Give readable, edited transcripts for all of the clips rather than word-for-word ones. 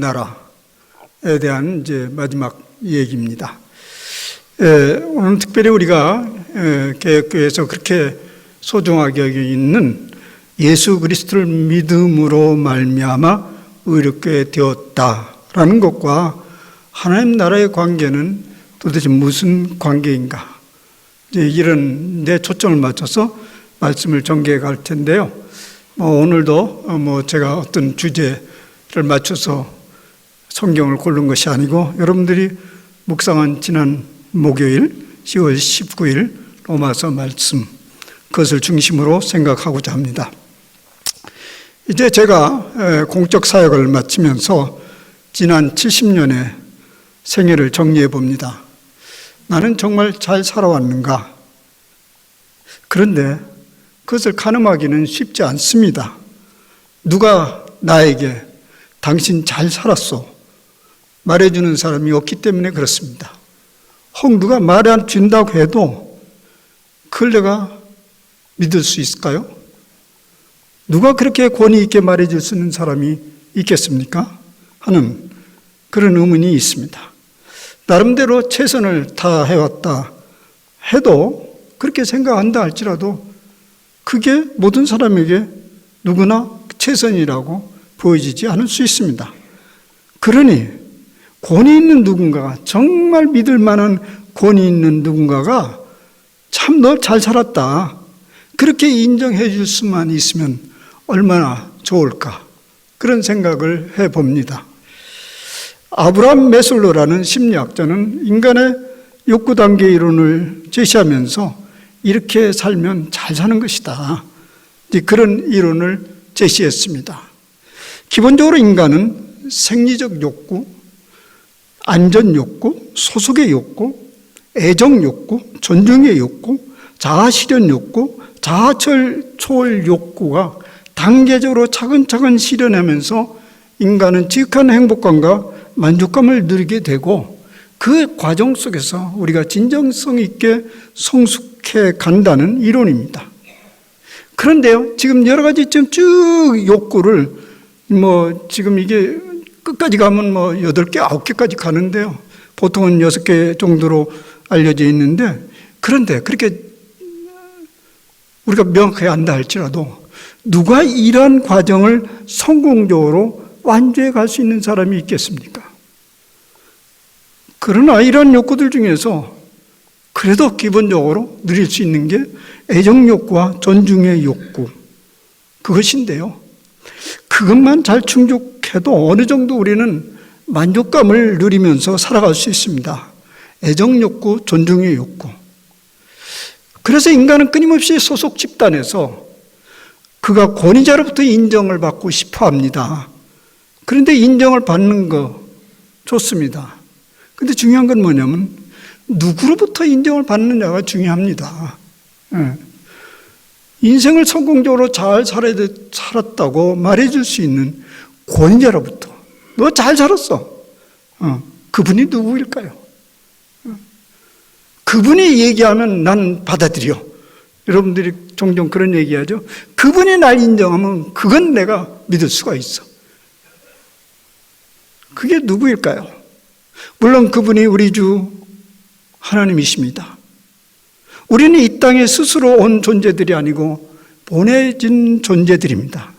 나라에 대한 이제 마지막 얘기입니다. 오늘 특별히 우리가 개혁교회에서 그렇게 소중하게 여기는 예수 그리스도를 믿음으로 말미암아 의롭게 되었다라는 것과 하나님 나라의 관계는 도대체 무슨 관계인가? 이제 이런 데 초점을 맞춰서 말씀을 전개해 갈 텐데요. 오늘도 제가 어떤 주제를 맞춰서 성경을 고른 것이 아니고 여러분들이 묵상한 지난 목요일 10월 19일 로마서 말씀 그것을 중심으로 생각하고자 합니다. 이제 제가 공적 사역을 마치면서 지난 70년의 생애를 정리해 봅니다. 나는 정말 잘 살아왔는가? 그런데 그것을 가늠하기는 쉽지 않습니다. 누가 나에게 당신 잘 살았소 말해주는 사람이 없기 때문에 그렇습니다. 혹 누가 말해준다고 해도 그걸 내가 믿을 수 있을까요? 누가 그렇게 권위 있게 말해줄 수 있는 사람이 있겠습니까? 하는 그런 의문이 있습니다. 나름대로 최선을 다해왔다 해도 그렇게 생각한다 할지라도 그게 모든 사람에게 누구나 최선이라고 보여지지 않을 수 있습니다. 그러니 권위 있는 누군가가, 정말 믿을 만한 권위 있는 누군가가 참 너 잘 살았다 그렇게 인정해 줄 수만 있으면 얼마나 좋을까, 그런 생각을 해봅니다. 아브라함 메슬로라는 심리학자는 인간의 욕구 단계 이론을 제시하면서 이렇게 살면 잘 사는 것이다, 그런 이론을 제시했습니다. 기본적으로 인간은 생리적 욕구, 안전 욕구, 소속의 욕구, 애정 욕구, 존중의 욕구, 자아실현 욕구, 자아초월 욕구가 단계적으로 차근차근 실현하면서 인간은 지극한 행복감과 만족감을 누리게 되고 그 과정 속에서 우리가 진정성 있게 성숙해 간다는 이론입니다. 그런데요, 지금 여러 가지 쭉 욕구를 지금 이게 끝까지 가면 8개, 9개까지 가는데요. 보통은 6개 정도로 알려져 있는데, 그런데 그렇게 우리가 명확하게 안다 할지라도 누가 이러한 과정을 성공적으로 완주해 갈 수 있는 사람이 있겠습니까? 그러나 이런 욕구들 중에서 그래도 기본적으로 누릴 수 있는 게 애정 욕구와 존중의 욕구, 그것인데요. 그것만 잘 충족해도 어느 정도 우리는 만족감을 누리면서 살아갈 수 있습니다. 애정 욕구, 존중의 욕구. 그래서 인간은 끊임없이 소속 집단에서 그가 권위자로부터 인정을 받고 싶어 합니다. 그런데 인정을 받는 거 좋습니다. 근데 중요한 건 뭐냐면 누구로부터 인정을 받느냐가 중요합니다. 인생을 성공적으로 잘 살았다고 말해줄 수 있는 권위자로부터, 너 잘 살았어. 그분이 누구일까요? 그분이 얘기하면 난 받아들여. 여러분들이 종종 그런 얘기하죠. 그분이 날 인정하면 그건 내가 믿을 수가 있어. 그게 누구일까요? 물론 그분이 우리 주 하나님이십니다. 우리는 이 땅에 스스로 온 존재들이 아니고 보내진 존재들입니다.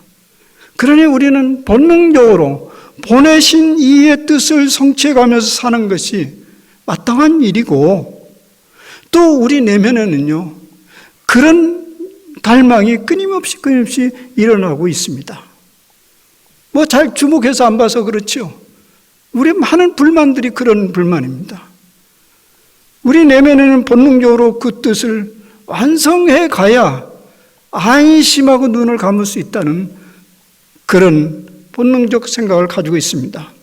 그러니 우리는 본능적으로 보내신 이의 뜻을 성취해가면서 사는 것이 마땅한 일이고, 또 우리 내면에는요 그런 갈망이 끊임없이 일어나고 있습니다. 잘 주목해서 안 봐서 그렇죠. 우리 많은 불만들이 그런 불만입니다. 우리 내면에는 본능적으로 그 뜻을 완성해 가야 안심하고 눈을 감을 수 있다는 그런 본능적 생각을 가지고 있습니다.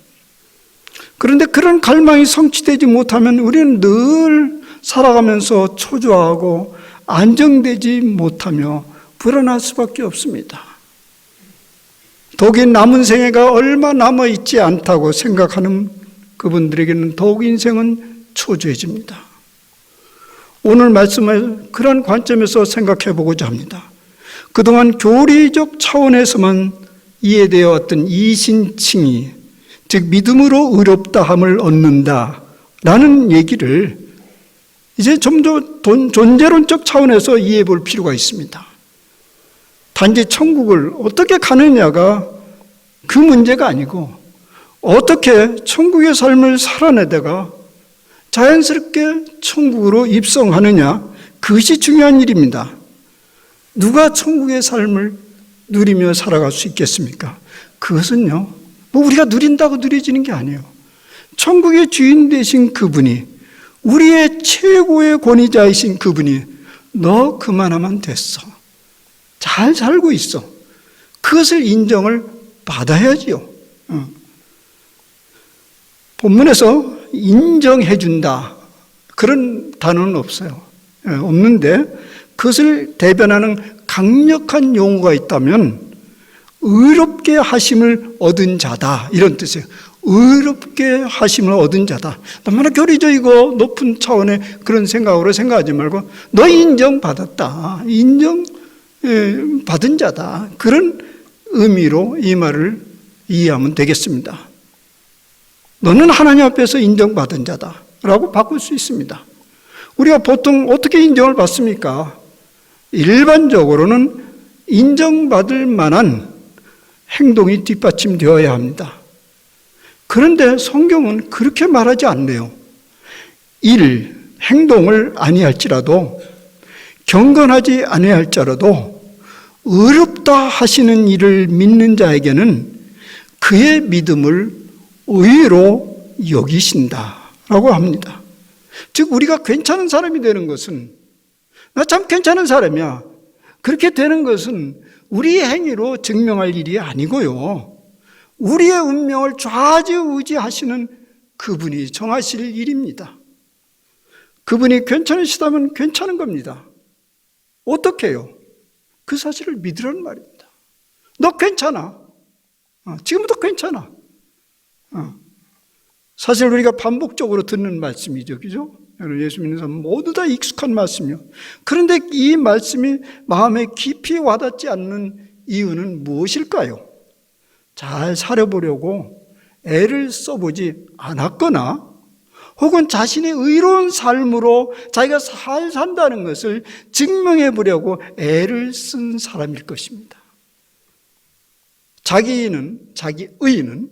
그런데 그런 갈망이 성취되지 못하면 우리는 늘 살아가면서 초조하고 안정되지 못하며 불안할 수밖에 없습니다. 독인 남은 생애가 얼마 남아있지 않다고 생각하는 그분들에게는 더욱 인생은 초조해집니다. 오늘 말씀을 그런 관점에서 생각해 보고자 합니다. 그동안 교리적 차원에서만 이해되어 왔던 이신칭이 즉 믿음으로 의롭다함을 얻는다라는 얘기를 이제 좀 더 존재론적 차원에서 이해해 볼 필요가 있습니다. 단지 천국을 어떻게 가느냐가 그 문제가 아니고 어떻게 천국의 삶을 살아내다가 자연스럽게 천국으로 입성하느냐, 그것이 중요한 일입니다. 누가 천국의 삶을 누리며 살아갈 수 있겠습니까? 그것은요, 뭐 우리가 누린다고 누려지는 게 아니에요. 천국의 주인 되신 그분이, 우리의 최고의 권위자이신 그분이 너 그만하면 됐어, 잘 살고 있어, 그것을 인정을 받아야지요. 본문에서 인정해준다 그런 단어는 없어요. 없는데 그것을 대변하는 강력한 용어가 있다면 의롭게 하심을 얻은 자다, 이런 뜻이에요. 의롭게 하심을 얻은 자다. 얼마나 교리적이고 높은 차원의 그런 생각으로 생각하지 말고 너 인정받았다, 인정받은 자다, 그런 의미로 이 말을 이해하면 되겠습니다. 너는 하나님 앞에서 인정받은 자다라고 바꿀 수 있습니다. 우리가 보통 어떻게 인정을 받습니까? 일반적으로는 인정받을 만한 행동이 뒷받침되어야 합니다. 그런데 성경은 그렇게 말하지 않네요. 행동을 아니할지라도, 경건하지 아니할지라도 의롭다 하시는 일을 믿는 자에게는 그의 믿음을 의로 여기신다라고 합니다. 즉 우리가 괜찮은 사람이 되는 것은, 나 참 괜찮은 사람이야, 그렇게 되는 것은 우리의 행위로 증명할 일이 아니고요, 우리의 운명을 좌지우지하시는 그분이 정하실 일입니다. 그분이 괜찮으시다면 괜찮은 겁니다. 어떻게 해요? 그 사실을 믿으라는 말입니다. 너 괜찮아. 지금부터 괜찮아. 사실 우리가 반복적으로 듣는 말씀이죠, 그죠? 예수 믿는 사람 모두 다 익숙한 말씀이요. 그런데 이 말씀이 마음에 깊이 와닿지 않는 이유는 무엇일까요? 잘 살아보려고 애를 써보지 않았거나, 혹은 자신의 의로운 삶으로 자기가 잘 산다는 것을 증명해 보려고 애를 쓴 사람일 것입니다. 자기 의는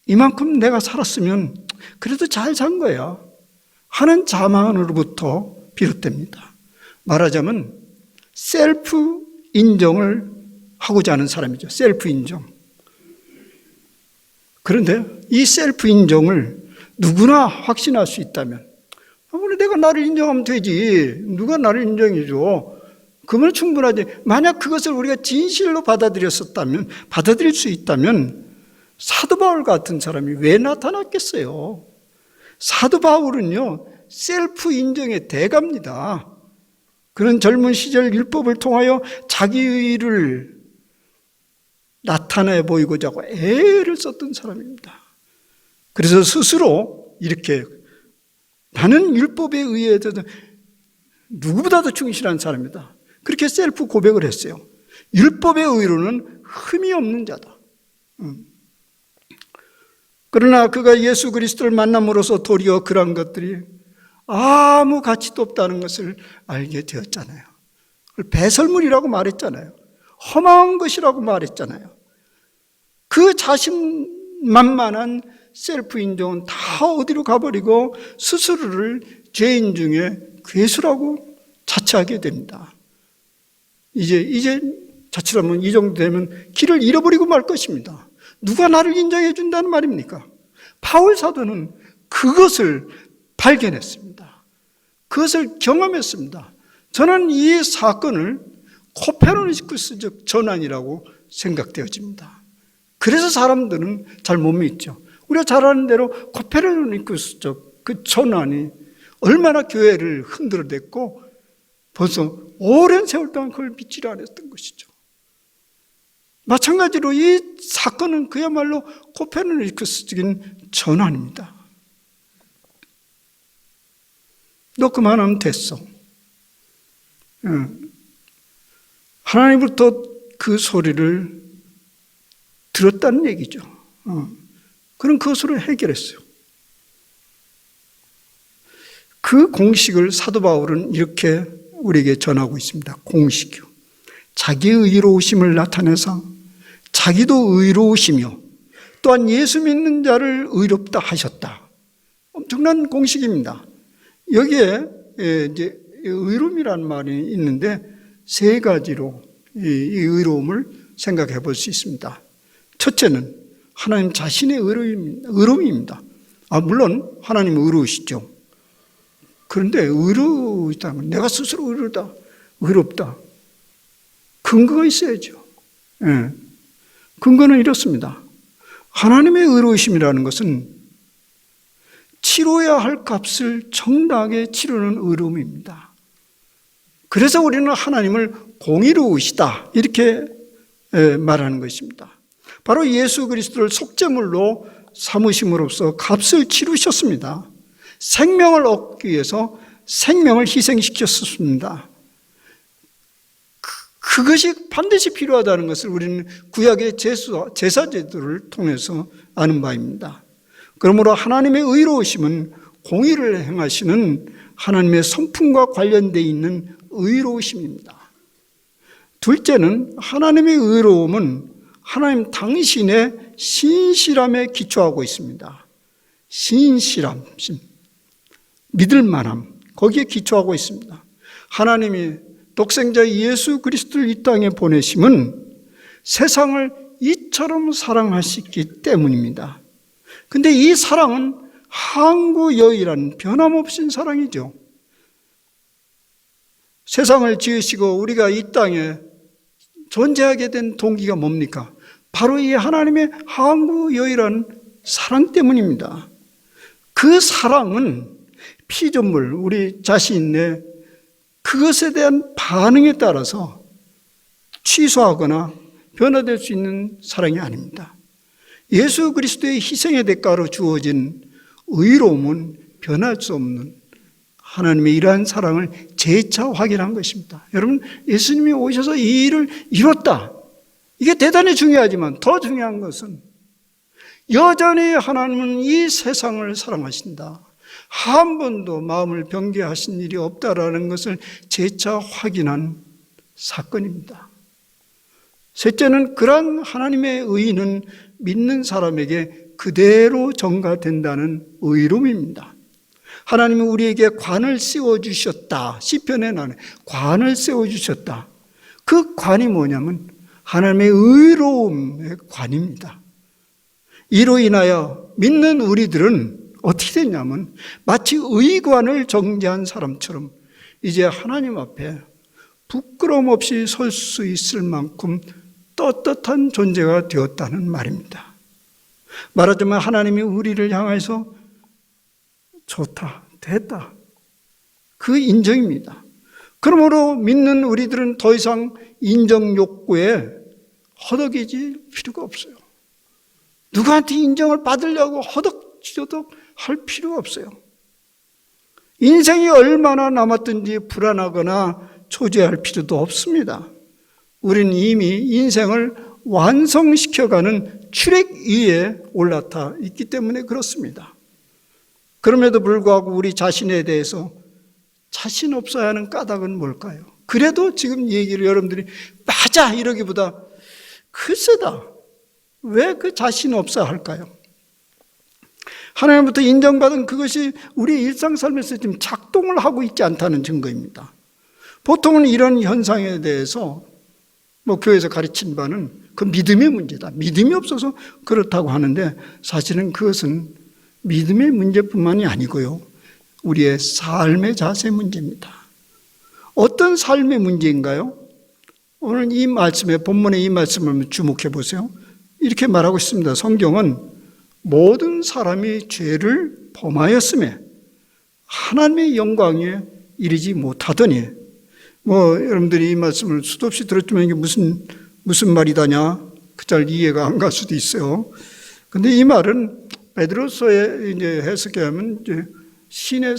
이만큼 내가 살았으면 그래도 잘 산 거야 하는 자만으로부터 비롯됩니다. 말하자면 셀프 인정을 하고자 하는 사람이죠. 셀프 인정. 그런데 이 셀프 인정을 누구나 확신할 수 있다면, 내가 나를 인정하면 되지, 누가 나를 인정해줘, 그러면 충분하지. 만약 그것을 우리가 진실로 받아들일 수 있다면 사도 바울 같은 사람이 왜 나타났겠어요? 사도 바울은요, 셀프 인정의 대가입니다. 그는 젊은 시절 율법을 통하여 자기의를 나타내 보이고자 하고 애를 썼던 사람입니다. 그래서 스스로 이렇게, 나는 율법에 의해서 누구보다도 충실한 사람이다, 그렇게 셀프 고백을 했어요. 율법의 의로는 흠이 없는 자다. 그러나 그가 예수 그리스도를 만남으로써 도리어 그런 것들이 아무 가치도 없다는 것을 알게 되었잖아요. 그걸 배설물이라고 말했잖아요. 험한 것이라고 말했잖아요. 그 자신만만한 셀프 인정은 다 어디로 가버리고 스스로를 죄인 중에 괴수라고 자처하게 됩니다. 이제 자칫하면 이 정도 되면 길을 잃어버리고 말 것입니다. 누가 나를 인정해 준다는 말입니까? 바울 사도는 그것을 발견했습니다. 그것을 경험했습니다. 저는 이 사건을 코페르니쿠스적 전환이라고 생각되어집니다. 그래서 사람들은 잘 못 믿죠. 우리가 잘 아는 대로 코페르니쿠스적 그 전환이 얼마나 교회를 흔들어댔고 벌써 오랜 세월 동안 그걸 믿지 않았던 것이죠. 마찬가지로 이 사건은 그야말로 코페르니쿠스적인 전환입니다. 너 그만하면 됐어. 하나님부터 그 소리를 들었다는 얘기죠. 그런 것으로 해결했어요. 그 공식을 사도 바울은 이렇게 우리에게 전하고 있습니다. 공식이요. 자기의 의로우심을 나타내서 자기도 의로우시며 또한 예수 믿는 자를 의롭다 하셨다. 엄청난 공식입니다. 여기에 이제 의로움이라는 말이 있는데 세 가지로 이 의로움을 생각해 볼 수 있습니다. 첫째는 하나님 자신의 의로움입니다. 물론 하나님은 의로우시죠. 그런데 의로우시다면 내가 스스로 의롭다. 근거가 있어야죠. 예. 근거는 이렇습니다. 하나님의 의로우심이라는 것은 치러야 할 값을 정당하게 치르는 의로움입니다. 그래서 우리는 하나님을 공의로우시다 이렇게 말하는 것입니다. 바로 예수 그리스도를 속죄물로 삼으심으로써 값을 치르셨습니다. 생명을 얻기 위해서 생명을 희생시켰습니다. 그것이 반드시 필요하다는 것을 우리는 구약의 제사제도를 통해서 아는 바입니다. 그러므로 하나님의 의로우심은 공의를 행하시는 하나님의 성품과 관련되어 있는 의로우심입니다. 둘째는 하나님의 의로움은 하나님 당신의 신실함에 기초하고 있습니다. 신실함, 믿을만함, 거기에 기초하고 있습니다. 하나님이 독생자 예수 그리스도를 이 땅에 보내심은 세상을 이처럼 사랑하시기 때문입니다. 근데 이 사랑은 항구여의라는 변함없인 사랑이죠. 세상을 지으시고 우리가 이 땅에 존재하게 된 동기가 뭡니까? 바로 이 하나님의 항구여의라는 사랑 때문입니다. 그 사랑은 피조물, 우리 자신의 그것에 대한 반응에 따라서 취소하거나 변화될 수 있는 사랑이 아닙니다. 예수 그리스도의 희생의 대가로 주어진 의로움은 변할 수 없는 하나님의 이러한 사랑을 재차 확인한 것입니다. 여러분, 예수님이 오셔서 이 일을 이뤘다. 이게 대단히 중요하지만 더 중요한 것은 여전히 하나님은 이 세상을 사랑하신다. 한 번도 마음을 변개하신 일이 없다라는 것을 재차 확인한 사건입니다. 셋째는 그러한 하나님의 의는 믿는 사람에게 그대로 전가된다는 의로움입니다. 하나님은 우리에게 관을 세워주셨다. 시편에 나오는 관을 세워주셨다. 그 관이 뭐냐면 하나님의 의로움의 관입니다. 이로 인하여 믿는 우리들은 어떻게 됐냐면 마치 의관을 정지한 사람처럼 이제 하나님 앞에 부끄러움 없이 설 수 있을 만큼 떳떳한 존재가 되었다는 말입니다. 말하자면 하나님이 우리를 향해서 좋다, 됐다. 그 인정입니다. 그러므로 믿는 우리들은 더 이상 인정 욕구에 허덕이질 필요가 없어요. 누구한테 인정을 받으려고 허덕지덕 할 필요가 없어요. 인생이 얼마나 남았든지 불안하거나 초조할 필요도 없습니다. 우리는 이미 인생을 완성시켜가는 출애굽 위에 올라타 있기 때문에 그렇습니다. 그럼에도 불구하고 우리 자신에 대해서 자신 없어야 하는 까닭은 뭘까요? 그래도 지금 얘기를 여러분들이 맞아 이러기보다 글쎄다. 왜 그 자신 없어야 할까요? 하나님부터 인정받은 그것이 우리 일상삶에서 지금 작동을 하고 있지 않다는 증거입니다. 보통은 이런 현상에 대해서 교회에서 가르친 바는 그 믿음의 문제다. 믿음이 없어서 그렇다고 하는데 사실은 그것은 믿음의 문제뿐만이 아니고요. 우리의 삶의 자세 문제입니다. 어떤 삶의 문제인가요? 오늘 이 말씀에 본문의 이 말씀을 주목해 보세요. 이렇게 말하고 있습니다. 성경은 모든 사람이 죄를 범하였음에 하나님의 영광에 이르지 못하더니 여러분들이 이 말씀을 수도 없이 들었지만 이게 무슨 말이다냐 그 잘 이해가 안 갈 수도 있어요. 근데 이 말은 베드로서에 이제 해석해 하면 신의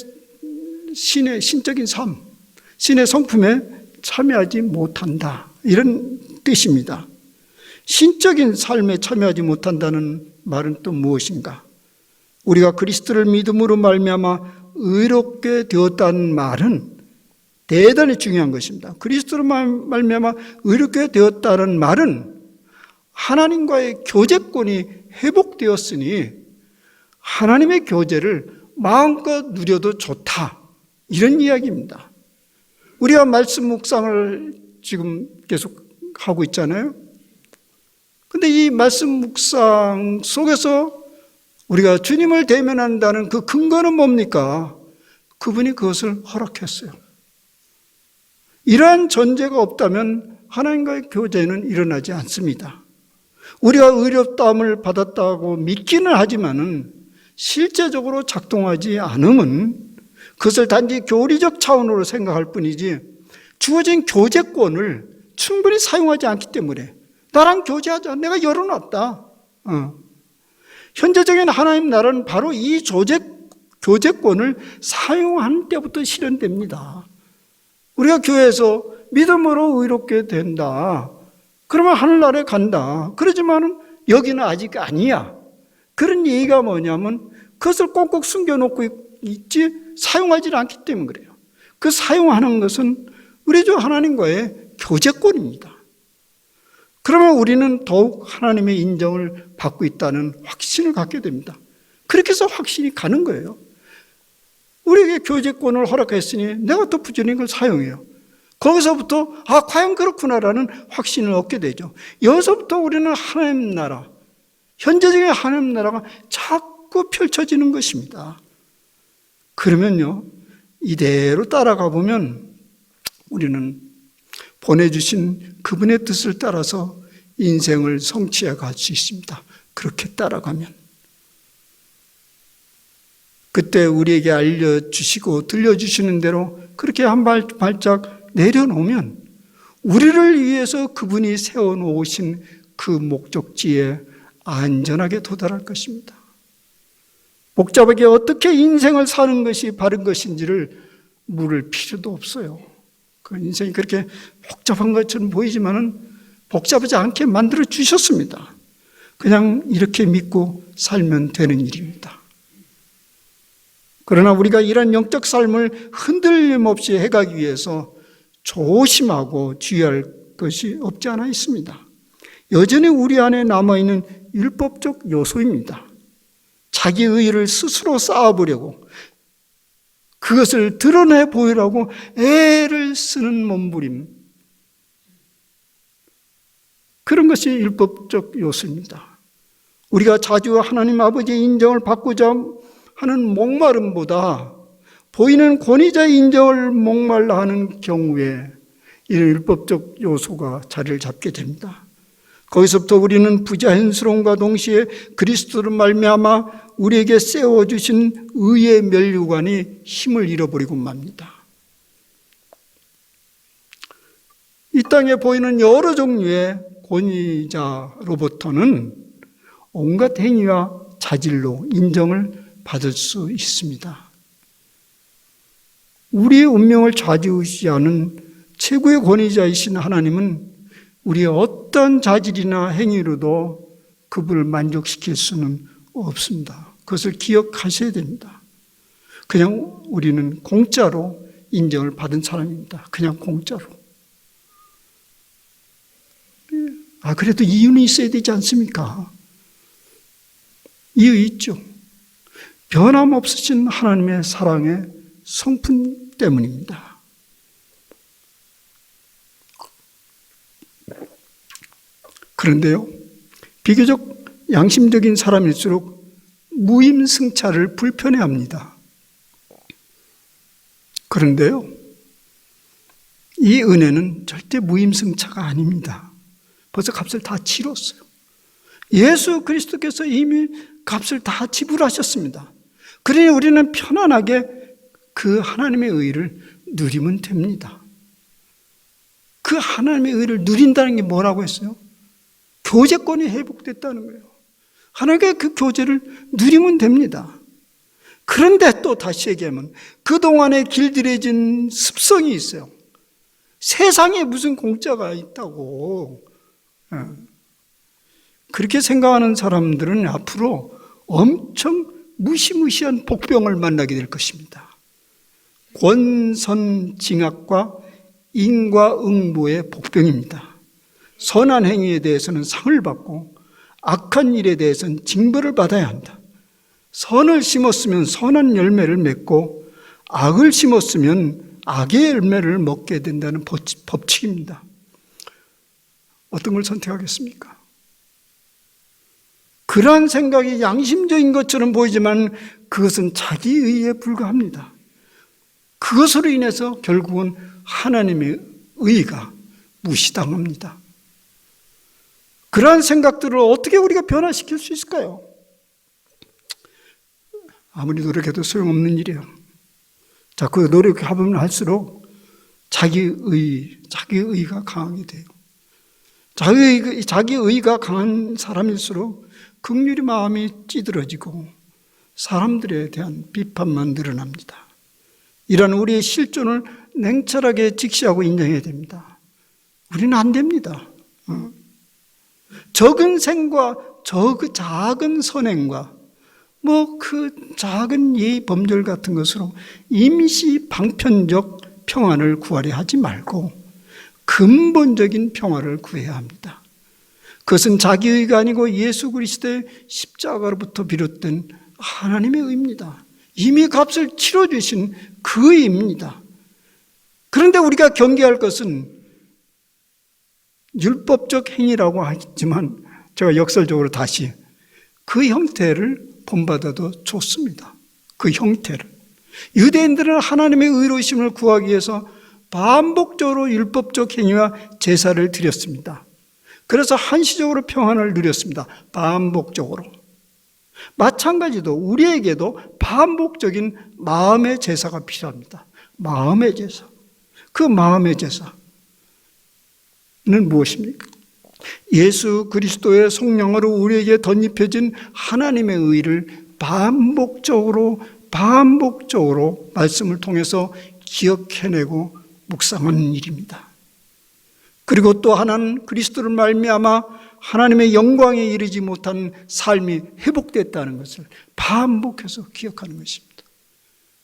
신적인 삶, 신의 성품에 참여하지 못한다 이런 뜻입니다. 신적인 삶에 참여하지 못한다는 말은 또 무엇인가? 우리가 그리스도를 믿음으로 말미암아 의롭게 되었다는 말은 대단히 중요한 것입니다. 그리스도로 말미암아 의롭게 되었다는 말은 하나님과의 교제권이 회복되었으니 하나님의 교제를 마음껏 누려도 좋다, 이런 이야기입니다. 우리가 말씀 묵상을 지금 계속 하고 있잖아요. 근데 이 말씀 묵상 속에서 우리가 주님을 대면한다는 그 근거는 뭡니까? 그분이 그것을 허락했어요. 이러한 전제가 없다면 하나님과의 교제는 일어나지 않습니다. 우리가 의롭다함을 받았다고 믿기는 하지만은 실제적으로 작동하지 않으면 그것을 단지 교리적 차원으로 생각할 뿐이지 주어진 교제권을 충분히 사용하지 않기 때문에 나랑 교제하자, 내가 열어놨다. 현재적인 하나님 나라는 바로 이 교제권을 사용하는 때부터 실현됩니다. 우리가 교회에서 믿음으로 의롭게 된다, 그러면 하늘나라에 간다. 그러지만 여기는 아직 아니야. 그런 얘기가 뭐냐면 그것을 꼭꼭 숨겨놓고 있지 사용하지 않기 때문에 그래요. 그 사용하는 것은 우리 주 하나님과의 교제권입니다. 그러면 우리는 더욱 하나님의 인정을 받고 있다는 확신을 갖게 됩니다. 그렇게 해서 확신이 가는 거예요. 우리에게 교제권을 허락했으니 내가 또 부지런히 그걸 사용해요. 거기서부터 과연 그렇구나라는 확신을 얻게 되죠. 여기서부터 우리는 하나님 나라, 현재적인 하나님 나라가 자꾸 펼쳐지는 것입니다. 그러면요, 이대로 따라가 보면 우리는 보내주신 그분의 뜻을 따라서 인생을 성취해 갈 수 있습니다. 그렇게 따라가면. 그때 우리에게 알려주시고 들려주시는 대로 그렇게 한 발짝 내려놓으면 우리를 위해서 그분이 세워놓으신 그 목적지에 안전하게 도달할 것입니다. 복잡하게 어떻게 인생을 사는 것이 바른 것인지를 물을 필요도 없어요. 그 인생이 그렇게 복잡한 것처럼 보이지만은 복잡하지 않게 만들어 주셨습니다. 그냥 이렇게 믿고 살면 되는 일입니다. 그러나 우리가 이런 영적 삶을 흔들림 없이 해가기 위해서 조심하고 주의할 것이 없지 않아 있습니다. 여전히 우리 안에 남아있는 율법적 요소입니다. 자기 의의를 스스로 쌓아보려고, 그것을 드러내 보이라고 애를 쓰는 몸부림, 그런 것이 율법적 요소입니다. 우리가 자주 하나님 아버지의 인정을 받고자 하는 목마름보다 보이는 권위자의 인정을 목말라 하는 경우에 이런 율법적 요소가 자리를 잡게 됩니다. 거기서부터 우리는 부자연스러움과 동시에 그리스도로 말미암아 우리에게 세워주신 의의 면류관이 힘을 잃어버리고 맙니다. 이 땅에 보이는 여러 종류의 권위자로부터는 온갖 행위와 자질로 인정을 받을 수 있습니다. 우리의 운명을 좌지우지하는 최고의 권위자이신 하나님은 우리의 어떤 자질이나 행위로도 그분을 만족시킬 수는 없습니다. 그것을 기억하셔야 됩니다. 그냥 우리는 공짜로 인정을 받은 사람입니다. 그냥 공짜로. 그래도 이유는 있어야 되지 않습니까? 이유 있죠. 변함없으신 하나님의 사랑의 성품 때문입니다. 그런데요, 비교적 양심적인 사람일수록 무임승차를 불편해합니다. 그런데요, 이 은혜는 절대 무임승차가 아닙니다. 벌써 값을 다 치렀어요. 예수 그리스도께서 이미 값을 다 지불하셨습니다. 그러니 우리는 편안하게 그 하나님의 의를 누리면 됩니다. 그 하나님의 의를 누린다는 게 뭐라고 했어요? 교제권이 회복됐다는 거예요. 하나님과 그 교제를 누리면 됩니다. 그런데 또 다시 얘기하면 그동안에 길들여진 습성이 있어요. 세상에 무슨 공짜가 있다고. 그렇게 생각하는 사람들은 앞으로 엄청 무시무시한 복병을 만나게 될 것입니다. 권선징악과 인과응보의 복병입니다. 선한 행위에 대해서는 상을 받고 악한 일에 대해서는 징벌을 받아야 한다. 선을 심었으면 선한 열매를 맺고 악을 심었으면 악의 열매를 먹게 된다는 법칙입니다. 어떤 걸 선택하겠습니까? 그러한 생각이 양심적인 것처럼 보이지만 그것은 자기의에 불과합니다. 그것으로 인해서 결국은 하나님의 의가 무시당합니다. 그러한 생각들을 어떻게 우리가 변화시킬 수 있을까요? 아무리 노력해도 소용없는 일이에요. 자, 그 노력하면 할수록 자기의가 강하게 돼요. 자기의가 강한 사람일수록 긍휼히 마음이 찌들어지고 사람들에 대한 비판만 늘어납니다. 이런 우리의 실존을 냉철하게 직시하고 인정해야 됩니다. 우리는 안 됩니다. 적은 생과 작은 선행과 그 작은 예의 범절 같은 것으로 임시 방편적 평안을 구하려 하지 말고 근본적인 평화를 구해야 합니다. 그것은 자기의가 아니고 예수 그리스도의 십자가로부터 비롯된 하나님의 의입니다. 이미 값을 치러주신 그 의입니다. 그런데 우리가 경계할 것은 율법적 행위라고 하지만 제가 역설적으로 다시 그 형태를 본받아도 좋습니다. 그 형태를. 유대인들은 하나님의 의로우심을 구하기 위해서 반복적으로 율법적 행위와 제사를 드렸습니다. 그래서 한시적으로 평안을 누렸습니다. 반복적으로. 마찬가지로 우리에게도 반복적인 마음의 제사가 필요합니다. 마음의 제사. 그 마음의 제사는 무엇입니까? 예수 그리스도의 성령으로 우리에게 덧입혀진 하나님의 의를 반복적으로 말씀을 통해서 기억해내고 묵상하는 일입니다. 그리고 또 하나는 그리스도를 말미암아 하나님의 영광에 이르지 못한 삶이 회복됐다는 것을 반복해서 기억하는 것입니다.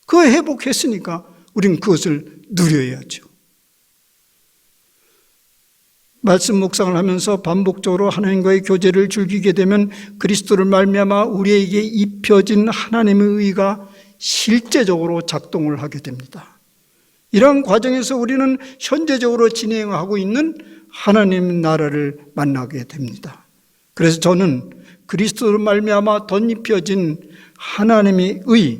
그 회복했으니까 우리는 그것을 누려야죠. 말씀 묵상을 하면서 반복적으로 하나님과의 교제를 즐기게 되면 그리스도를 말미암아 우리에게 입혀진 하나님의 의가 실제적으로 작동을 하게 됩니다. 이러한 과정에서 우리는 현재적으로 진행하고 있는 하나님 나라를 만나게 됩니다. 그래서 저는 그리스도로 말미암아 덧입혀진 하나님의 의,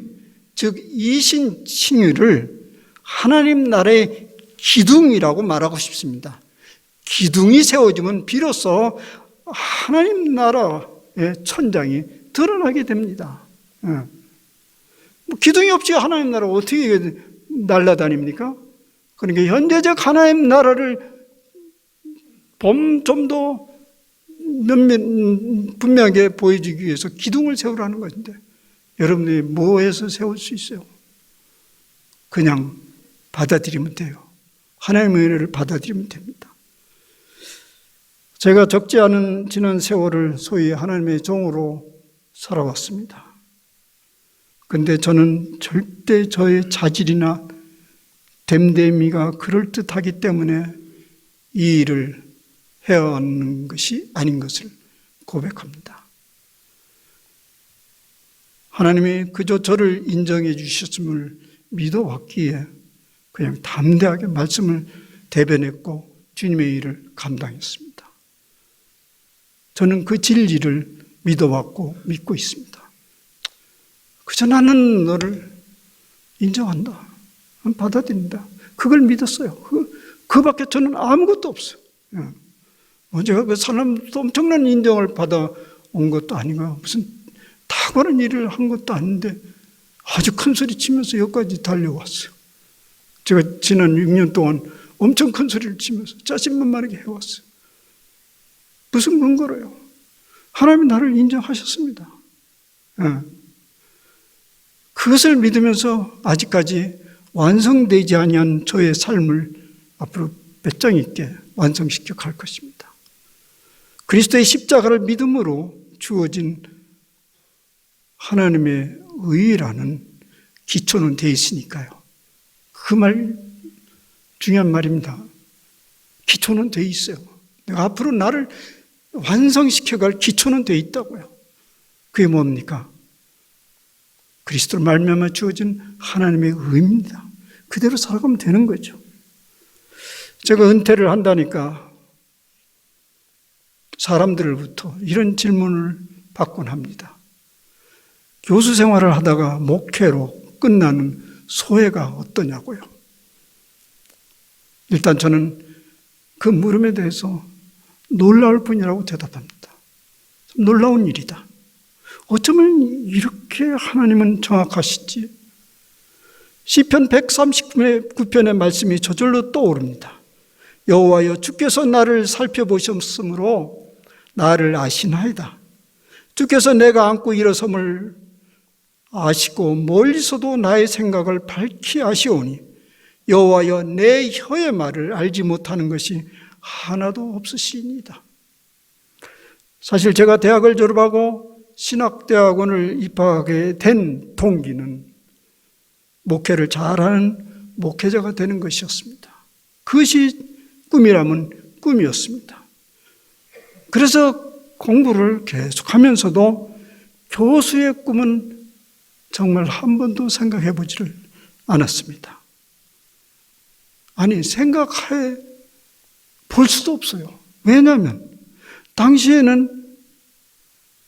즉 이신칭의를 하나님 나라의 기둥이라고 말하고 싶습니다. 기둥이 세워지면 비로소 하나님 나라의 천장이 드러나게 됩니다. 기둥이 없이 하나님 나라가 어떻게 날아다닙니까? 그러니까 현재적 하나님 나라를 좀 더 분명하게 보여주기 위해서 기둥을 세우라는 것인데 여러분들이 뭐해서 세울 수 있어요? 그냥 받아들이면 돼요. 하나님의 은혜를 받아들이면 됩니다. 제가 적지 않은 지난 세월을 소위 하나님의 종으로 살아왔습니다. 그런데 저는 절대 저의 자질이나 됨됨이가 그럴듯하기 때문에 이 일을 해왔는 것이 아닌 것을 고백합니다. 하나님이 그저 저를 인정해 주셨음을 믿어왔기에 그냥 담대하게 말씀을 대변했고 주님의 일을 감당했습니다. 저는 그 진리를 믿어왔고 믿고 있습니다. 그저 나는 너를 인정한다. 받아들인다. 그걸 믿었어요. 그밖에 저는 아무것도 없어요. 제가 그 사람도 엄청난 인정을 받아온 것도 아니고 무슨 탁월한 일을 한 것도 아닌데 아주 큰 소리 치면서 여기까지 달려왔어요. 제가 지난 6년 동안 엄청 큰 소리를 치면서 짜증만만하게 해왔어요. 무슨 근거로요? 하나님이 나를 인정하셨습니다. 그것을 믿으면서 아직까지 완성되지 아니한 저의 삶을 앞으로 배짱 있게 완성시켜 갈 것입니다. 그리스도의 십자가를 믿음으로 주어진 하나님의 의라는 기초는 되어 있으니까요. 그 말 중요한 말입니다. 기초는 되어 있어요. 내가 앞으로 나를 완성시켜갈 기초는 되어 있다고요. 그게 뭡니까? 그리스도로 말미암아 주어진 하나님의 의입니다. 그대로 살아가면 되는 거죠. 제가 은퇴를 한다니까 사람들로부터 이런 질문을 받곤 합니다. 교수 생활을 하다가 목회로 끝나는 소회가 어떠냐고요. 일단 저는 그 물음에 대해서 놀라울 뿐이라고 대답합니다. 참 놀라운 일이다. 어쩌면 이렇게 하나님은 정확하시지? 시편 139편의 말씀이 저절로 떠오릅니다. 여호와여, 주께서 나를 살펴보셨으므로 나를 아시나이다. 주께서 내가 앉고 일어섬을 아시고 멀리서도 나의 생각을 밝히 아시오니 여호와여, 내 혀의 말을 알지 못하는 것이 하나도 없으시니이다. 사실 제가 대학을 졸업하고 신학대학원을 입학하게 된 동기는 목회를 잘하는 목회자가 되는 것이었습니다. 그것이 꿈이라면 꿈이었습니다. 그래서 공부를 계속하면서도 교수의 꿈은 정말 한 번도 생각해 보지를 않았습니다. 아니, 생각해 볼 수도 없어요. 왜냐하면 당시에는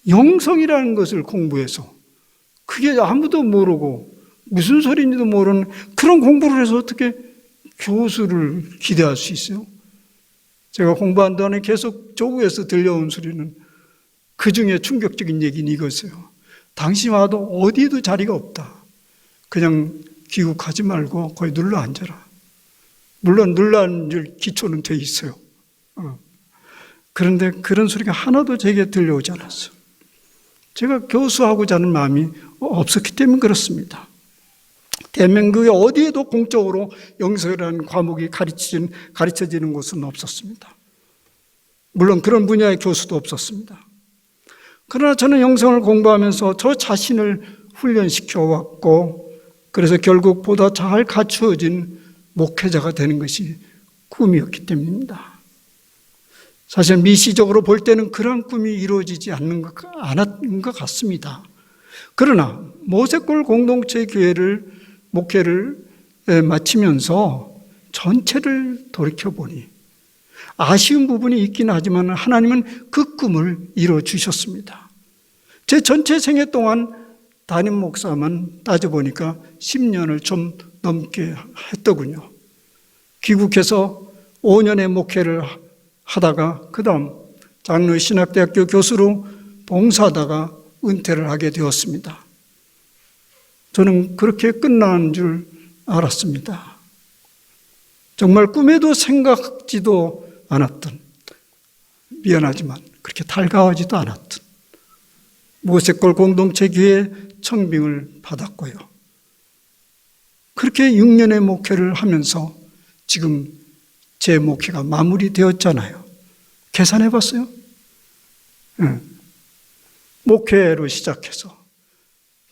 영성이라는 것을 공부해서 그게 아무도 모르고 무슨 소리인지도 모르는 그런 공부를 해서 어떻게 교수를 기대할 수 있어요? 제가 공부한 동안에 계속 조국에서 들려온 소리는 그 중에 충격적인 얘기는 이것이에요. 당신 와도 어디에도 자리가 없다. 그냥 귀국하지 말고 거기 눌러 앉아라. 물론 눌러 앉을 기초는 돼 있어요. 그런데 그런 소리가 하나도 제게 들려오지 않았어요. 제가 교수하고자 하는 마음이 없었기 때문에 그렇습니다. 대한민국에 어디에도 공적으로 영성이라는 과목이 가르쳐지는 곳은 없었습니다. 물론 그런 분야의 교수도 없었습니다. 그러나 저는 영성을 공부하면서 저 자신을 훈련시켜 왔고, 그래서 결국 보다 잘 갖추어진 목회자가 되는 것이 꿈이었기 때문입니다. 사실 미시적으로 볼 때는 그런 꿈이 이루어지지 않는 것 같습니다. 그러나 모세골 공동체 교회를 목회를 마치면서 전체를 돌이켜보니 아쉬운 부분이 있긴 하지만 하나님은 그 꿈을 이루어주셨습니다. 제 전체 생애 동안 담임 목사만 따져보니까 10년을 좀 넘게 했더군요. 귀국해서 5년의 목회를 하다가 그 다음 장로의 신학대학교 교수로 봉사하다가 은퇴를 하게 되었습니다. 저는 그렇게 끝난 줄 알았습니다. 정말 꿈에도 생각지도 않았던, 미안하지만 그렇게 달가워지도 않았던 모세골 공동체 교회 청빙을 받았고요. 그렇게 6년의 목회를 하면서 지금 제 목회가 마무리되었잖아요. 계산해 봤어요? 목회로 시작해서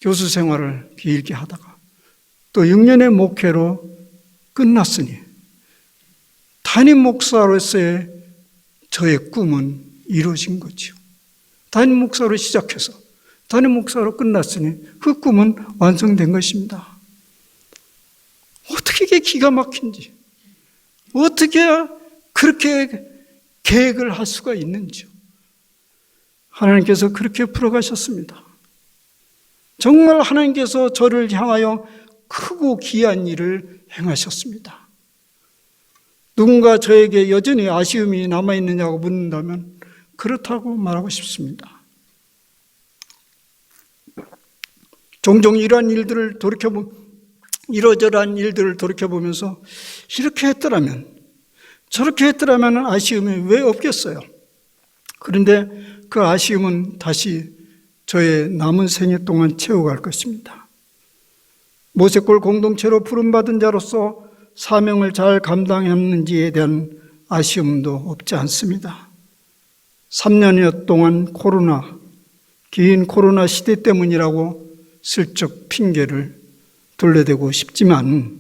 교수 생활을 길게 하다가 또 6년의 목회로 끝났으니 담임 목사로서의 저의 꿈은 이루어진 거죠. 담임 목사로 시작해서 담임 목사로 끝났으니 그 꿈은 완성된 것입니다. 어떻게 이게 기가 막힌지, 어떻게 그렇게 계획을 할 수가 있는지요. 하나님께서 그렇게 풀어가셨습니다. 정말 하나님께서 저를 향하여 크고 귀한 일을 행하셨습니다. 누군가 저에게 여전히 아쉬움이 남아있느냐고 묻는다면 그렇다고 말하고 싶습니다. 종종 이러저러한 일들을 돌이켜보면서 이렇게 했더라면, 저렇게 했더라면 아쉬움이 왜 없겠어요? 그런데 그 아쉬움은 다시 저의 남은 생애 동안 채워갈 것입니다. 모세골 공동체로 부름받은 자로서 사명을 잘 감당했는지에 대한 아쉬움도 없지 않습니다. 3년여 동안 긴 코로나 시대 때문이라고 슬쩍 핑계를 돌려대고 싶지만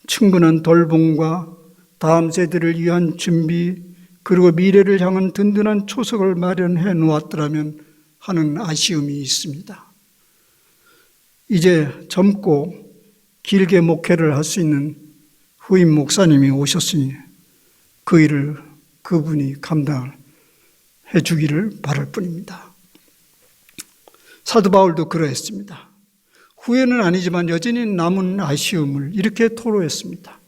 충분한 돌봄과 다음 세대를 위한 준비, 그리고 미래를 향한 든든한 초석을 마련해 놓았더라면 하는 아쉬움이 있습니다. 이제 젊고 길게 목회를 할 수 있는 후임 목사님이 오셨으니 그 일을 그분이 감당해 주기를 바랄 뿐입니다. 사도 바울도 그러했습니다. 후회는 아니지만 여전히 남은 아쉬움을 이렇게 토로했습니다.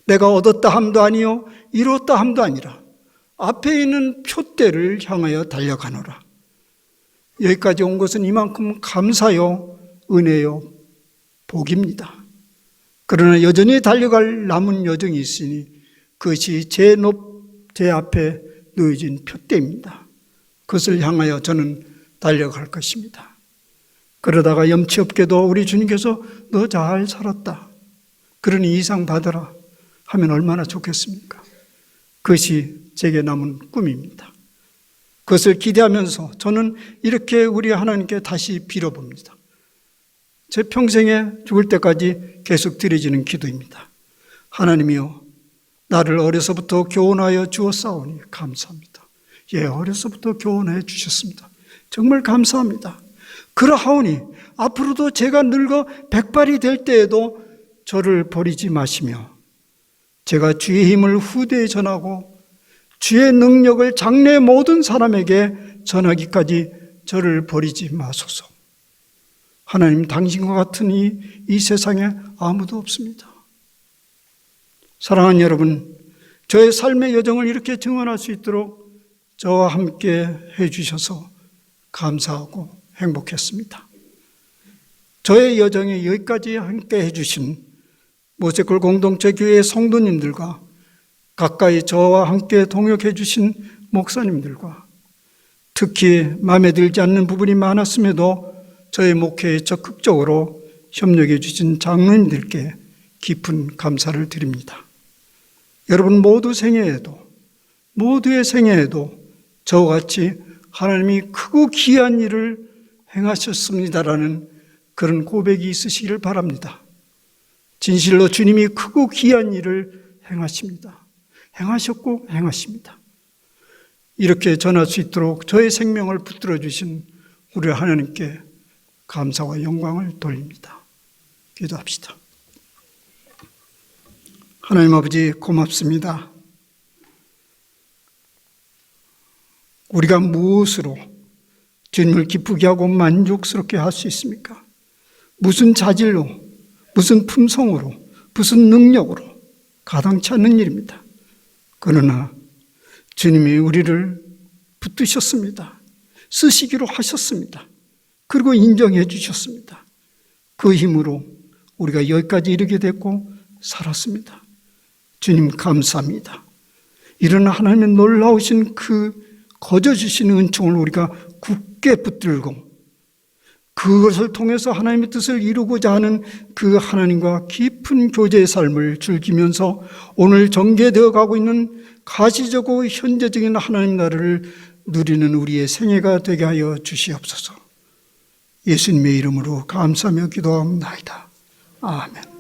내가 얻었다 함도 아니요 이뤘다 함도 아니라 앞에 있는 표대를 향하여 달려가노라. 여기까지 온 것은 이만큼 감사요 은혜요 복입니다. 그러나 여전히 달려갈 남은 여정이 있으니 그것이 제 앞에 놓여진 표대입니다. 그것을 향하여 저는 달려갈 것입니다. 그러다가 염치 없게도 우리 주님께서 너 잘 살았다, 그러니 이상 받아라 하면 얼마나 좋겠습니까? 그것이 제게 남은 꿈입니다. 그것을 기대하면서 저는 이렇게 우리 하나님께 다시 빌어봅니다. 제 평생에 죽을 때까지 계속 드려지는 기도입니다. 하나님이여, 나를 어려서부터 교훈하여 주었사오니 감사합니다. 예, 어려서부터 교훈해 주셨습니다. 정말 감사합니다. 그러하오니 앞으로도 제가 늙어 백발이 될 때에도 저를 버리지 마시며 제가 주의 힘을 후대에 전하고 주의 능력을 장래 모든 사람에게 전하기까지 저를 버리지 마소서. 하나님, 당신과 같은 이 세상에 아무도 없습니다. 사랑하는 여러분, 저의 삶의 여정을 이렇게 증언할 수 있도록 저와 함께 해주셔서 감사하고 행복했습니다. 저의 여정에 여기까지 함께 해주신 모세골 공동체 교회의 성도님들과 가까이 저와 함께 동역해 주신 목사님들과 특히 마음에 들지 않는 부분이 많았음에도 저의 목회에 적극적으로 협력해 주신 장로님들께 깊은 감사를 드립니다. 여러분 모두의 생애에도 저와 같이 하나님이 크고 귀한 일을 행하셨습니다라는 그런 고백이 있으시기를 바랍니다. 진실로 주님이 크고 귀한 일을 행하십니다. 행하셨고 행하십니다. 이렇게 전할 수 있도록 저의 생명을 붙들어 주신 우리 하나님께 감사와 영광을 돌립니다. 기도합시다. 하나님 아버지, 고맙습니다. 우리가 무엇으로 주님을 기쁘게 하고 만족스럽게 할 수 있습니까? 무슨 자질로, 무슨 품성으로, 무슨 능력으로 가당치 않는 일입니다. 그러나 주님이 우리를 붙드셨습니다. 쓰시기로 하셨습니다. 그리고 인정해 주셨습니다. 그 힘으로 우리가 여기까지 이르게 됐고 살았습니다. 주님 감사합니다. 이런 하나님의 놀라우신 그 거저 주시는 은총을 우리가 굳게 붙들고 그것을 통해서 하나님의 뜻을 이루고자 하는 그 하나님과 깊은 교제의 삶을 즐기면서 오늘 전개되어 가고 있는 가시적이고 현재적인 하나님 나라를 누리는 우리의 생애가 되게 하여 주시옵소서. 예수님의 이름으로 감사하며 기도합니다. 아멘.